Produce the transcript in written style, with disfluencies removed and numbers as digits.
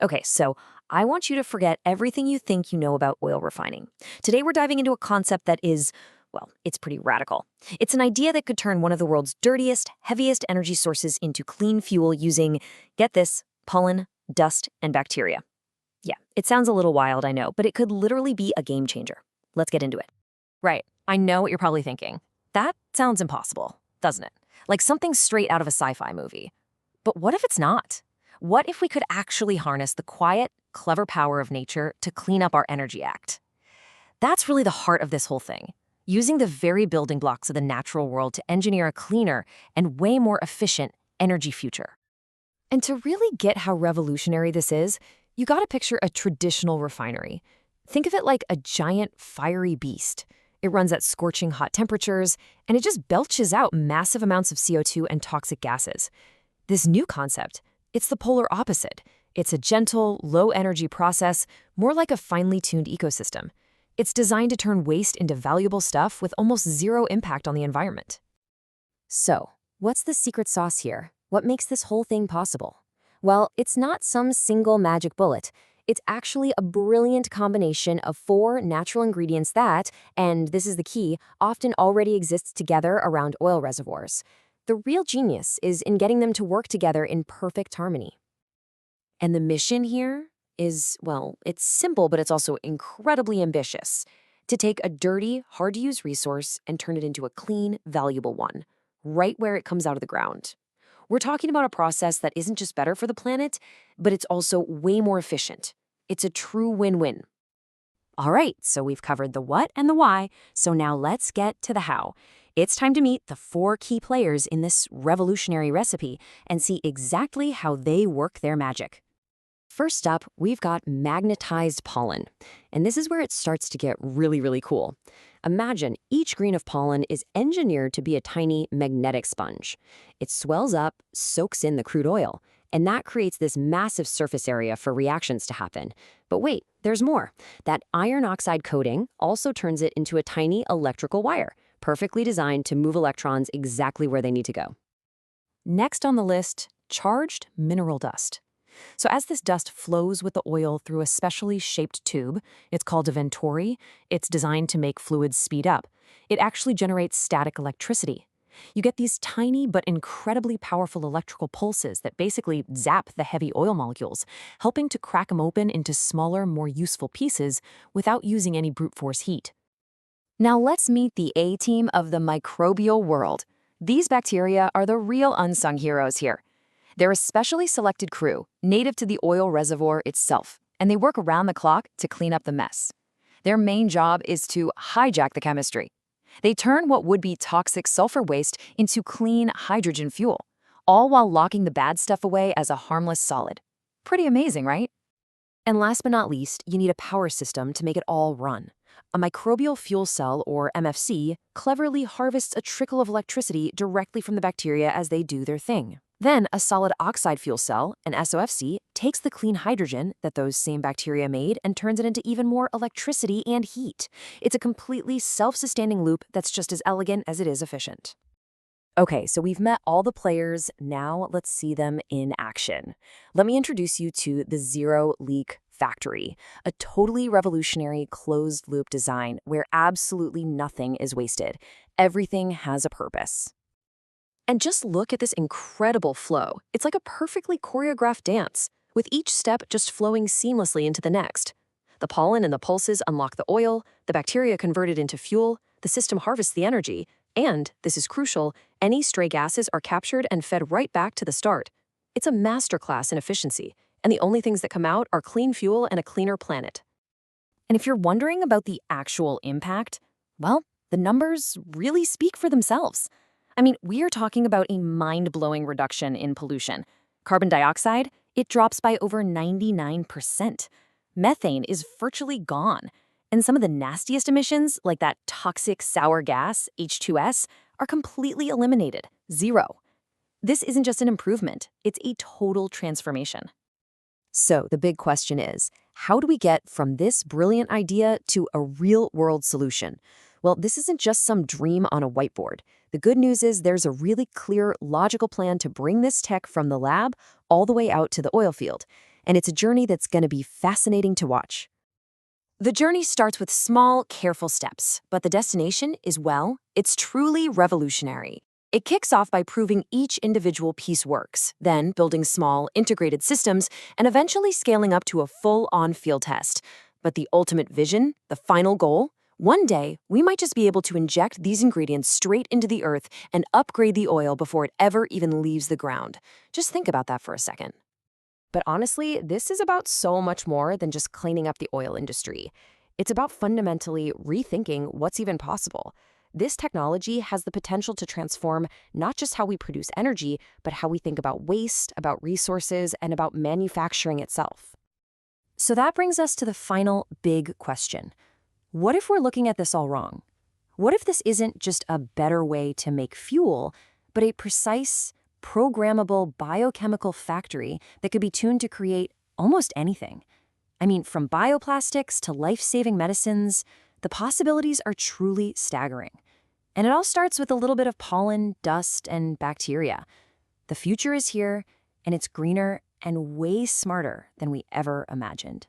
Okay, so I want you to forget everything you think you know about oil refining. Today we're diving into a concept that is, well, it's pretty radical. It's an idea that could turn one of the world's dirtiest, heaviest energy sources into clean fuel using, get this, pollen, dust, and bacteria. Yeah, it sounds a little wild, I know, but it could literally be a game changer. Let's get into it. Right. I know what you're probably thinking. That sounds impossible, doesn't it? Like something straight out of a sci-fi movie. But what if it's not? What if we could actually harness the quiet, clever power of nature to clean up our energy act? That's really the heart of this whole thing. Using the very building blocks of the natural world to engineer a cleaner and way more efficient energy future. And to really get how revolutionary this is, you gotta picture a traditional refinery. Think of it like a giant fiery beast. It runs at scorching hot temperatures, and it just belches out massive amounts of CO2 and toxic gases. This new concept, it's the polar opposite. It's a gentle, low-energy process, more like a finely tuned ecosystem. It's designed to turn waste into valuable stuff with almost zero impact on the environment. So, what's the secret sauce here? What makes this whole thing possible? Well, it's not some single magic bullet. It's actually a brilliant combination of four natural ingredients that, and this is the key, often already exists together around oil reservoirs. The real genius is in getting them to work together in perfect harmony. And the mission here is, well, it's simple, but it's also incredibly ambitious. To take a dirty, hard-to-use resource and turn it into a clean, valuable one, right where it comes out of the ground. We're talking about a process that isn't just better for the planet, but it's also way more efficient. It's a true win-win. All right, so we've covered the what and the why, so now let's get to the how. It's time to meet the four key players in this revolutionary recipe and see exactly how they work their magic. First up, we've got magnetized pollen. And this is where it starts to get really cool. Imagine each grain of pollen is engineered to be a tiny magnetic sponge. It swells up, soaks in the crude oil, and that creates this massive surface area for reactions to happen. But wait, there's more. That iron oxide coating also turns it into a tiny electrical wire, perfectly designed to move electrons exactly where they need to go. Next on the list, charged mineral dust. So as this dust flows with the oil through a specially shaped tube, it's called a venturi, it's designed to make fluids speed up. It actually generates static electricity. You get these tiny but incredibly powerful electrical pulses that basically zap the heavy oil molecules, helping to crack them open into smaller, more useful pieces without using any brute force heat. Now let's meet the A-team of the microbial world. These bacteria are the real unsung heroes here. They're a specially selected crew, native to the oil reservoir itself, and they work around the clock to clean up the mess. Their main job is to hijack the chemistry. They turn what would be toxic sulfur waste into clean hydrogen fuel, all while locking the bad stuff away as a harmless solid. Pretty amazing, right? And last but not least, you need a power system to make it all run. A microbial fuel cell, or MFC, cleverly harvests a trickle of electricity directly from the bacteria as they do their thing. Then a solid oxide fuel cell, an SOFC, takes the clean hydrogen that those same bacteria made and turns it into even more electricity and heat. It's a completely self-sustaining loop that's just as elegant as it is efficient. Okay, so we've met all the players. Now let's see them in action. Let me introduce you to the Zero Leak Factory, a totally revolutionary closed-loop design where absolutely nothing is wasted. Everything has a purpose. And just look at this incredible flow. It's like a perfectly choreographed dance, with each step just flowing seamlessly into the next. The pollen and the pulses unlock the oil, the bacteria convert it into fuel, the system harvests the energy, and, this is crucial, any stray gases are captured and fed right back to the start. It's a masterclass in efficiency, and the only things that come out are clean fuel and a cleaner planet. And if you're wondering about the actual impact, well, the numbers really speak for themselves. I mean, we are talking about a mind-blowing reduction in pollution. Carbon dioxide, it drops by over 99%. Methane is virtually gone. And some of the nastiest emissions, like that toxic sour gas, H2S, are completely eliminated. Zero. This isn't just an improvement, it's a total transformation. So the big question is, how do we get from this brilliant idea to a real-world solution? Well, this isn't just some dream on a whiteboard. The good news is there's a really clear, logical plan to bring this tech from the lab all the way out to the oil field. and it's a journey that's going to be fascinating to watch. The journey starts with small, careful steps, but the destination is, well, it's truly revolutionary. It kicks off by proving each individual piece works, then building small, integrated systems, and eventually scaling up to a full-on field test. But the ultimate vision, the final goal? One day, we might just be able to inject these ingredients straight into the earth and upgrade the oil before it ever even leaves the ground. Just think about that for a second. But honestly, this is about so much more than just cleaning up the oil industry. It's about fundamentally rethinking what's even possible. This technology has the potential to transform not just how we produce energy, but how we think about waste, about resources, and about manufacturing itself. So that brings us to the final big question. What if we're looking at this all wrong? What if this isn't just a better way to make fuel, but a precise, programmable biochemical factory that could be tuned to create almost anything? I mean, from bioplastics to life-saving medicines, the possibilities are truly staggering. And it all starts with a little bit of pollen, dust, and bacteria. The future is here, and it's greener and way smarter than we ever imagined.